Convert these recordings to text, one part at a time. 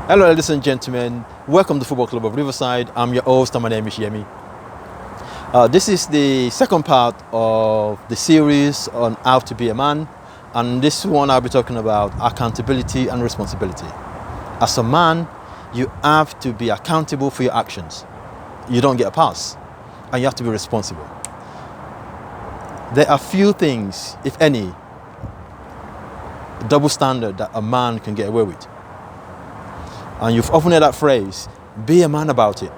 Hello, ladies and gentlemen. Welcome to Football Club of Riverside. I'm your host, and my name is Yemi. This is the second part of the series on how to be a man. And this one I'll be talking about accountability and responsibility. As a man, you have to be accountable for your actions. You don't get a pass, and you have to be responsible. There are few things, if any, double standard that a man can get away with. And you've often heard that phrase, be a man about it.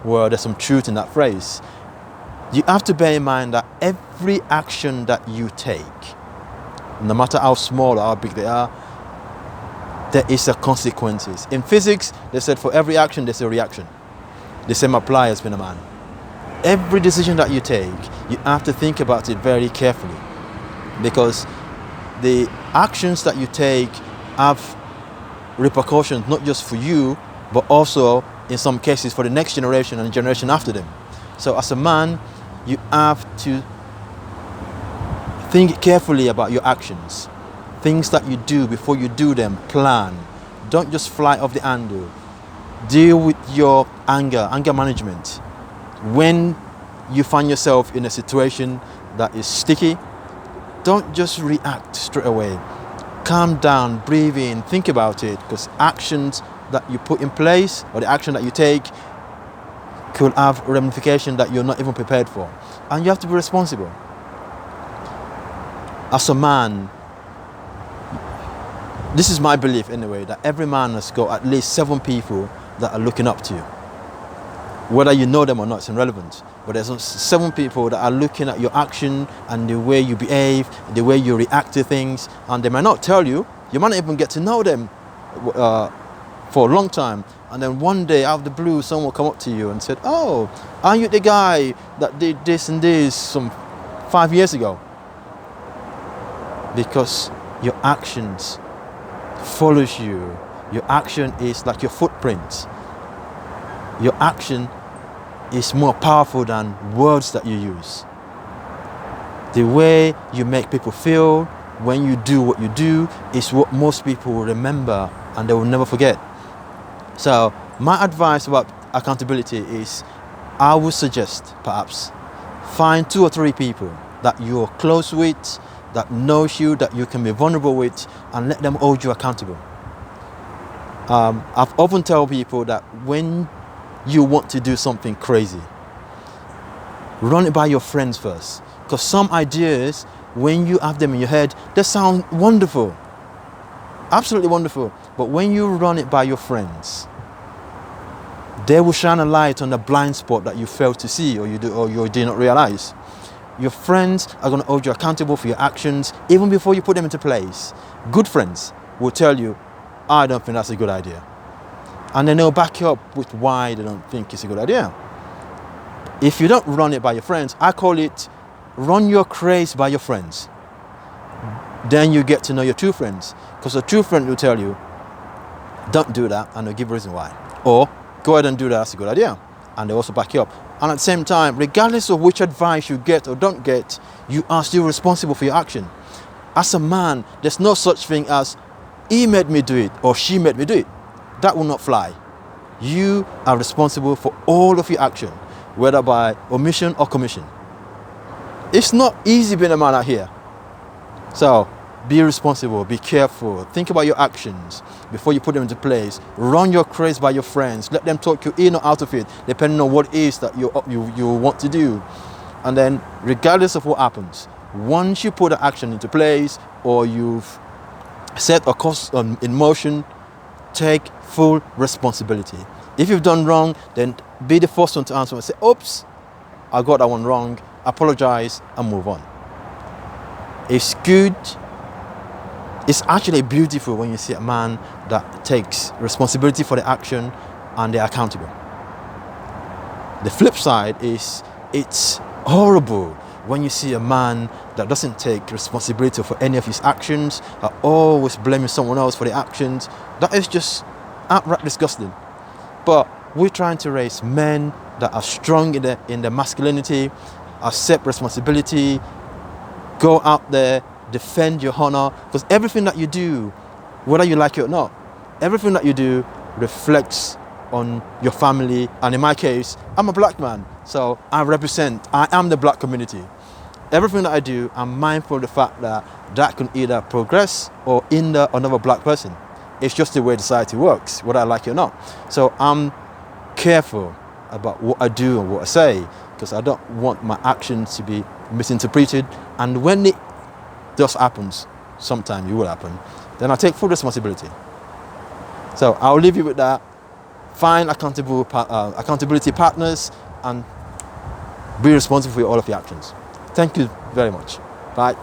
Well, there's some truth in that phrase. You have to bear in mind that every action that you take, no matter how small or how big they are, there is a consequences. In physics, they said for every action, there's a reaction. The same applies as being a man. Every decision that you take, you have to think about it very carefully, because the actions that you take have repercussions not just for you, but also in some cases for the next generation and the generation after them. So as a man, you have to think carefully about your actions. Things that you do, before you do them, plan. Don't just fly off the handle. Deal with your anger management. When you find yourself in a situation that is sticky, don't just react straight away. Calm down, breathe in, think about it, because actions that you put in place or the action that you take could have ramifications that you're not even prepared for. And you have to be responsible. As a man, this is my belief anyway, that every man has got at least 7 people that are looking up to you. Whether you know them or not, it's irrelevant. But there's 7 people that are looking at your action and the way you behave, the way you react to things. And they might not tell you. You might not even get to know them for a long time. And then one day, out of the blue, someone will come up to you and said, "Oh, aren't you the guy that did this and this some 5 years ago?" Because your actions follows you. Your action is like your footprint. Your action is more powerful than words that you use. The way you make people feel when you do what you do is what most people will remember and they will never forget. So my advice about accountability is, I would suggest perhaps find 2 or 3 people that you're close with, that knows you, that you can be vulnerable with, and let them hold you accountable. I've often told people that when you want to do something crazy, run it by your friends first, because some ideas, when you have them in your head, they sound wonderful, absolutely wonderful, but when you run it by your friends, they will shine a light on the blind spot that you failed to see or you did not realize. Your friends are going to hold you accountable for your actions even before you put them into place. Good friends will tell you, "I don't think that's a good idea." And then they'll back you up with why they don't think it's a good idea. If you don't run it by your friends, I call it run your craze by your friends. Then you get to know your true friends, because a true friend will tell you, "Don't do that," and they'll give a reason why. Or, "Go ahead and do that, that's a good idea." And they also back you up. And at the same time, regardless of which advice you get or don't get, you are still responsible for your action. As a man, there's no such thing as, "He made me do it," or "She made me do it." That will not fly. You are responsible for all of your action, whether by omission or commission. It's not easy being a man out here. So be responsible, be careful, think about your actions before you put them into place. Run your craze by your friends. Let them talk you in or out of it, depending on what it is that you want to do. And then, regardless of what happens, once you put an action into place or you've set a course in motion, take full responsibility. If you've done wrong, then be the first one to answer and say, "Oops, I got that one wrong, apologize," and move on. It's good. It's actually beautiful when you see a man that takes responsibility for the action and they're accountable. The flip side is, it's horrible when you see a man that doesn't take responsibility for any of his actions, are always blaming someone else for the actions. That is just outright disgusting. But we're trying to raise men that are strong in their masculinity, accept responsibility, go out there, defend your honor, because everything that you do, whether you like it or not, everything that you do reflects on your family. And in my case, I'm a black man, so I am the black community. Everything that I do, I'm mindful of the fact that that can either progress or hinder another black person. It's just the way society works, whether I like it or not. So I'm careful about what I do and what I say, because I don't want my actions to be misinterpreted. And when it just happens, sometime it will happen, then I take full responsibility. So I'll leave you with that. Find accountability partners and be responsible for all of your actions. Thank you very much. Bye.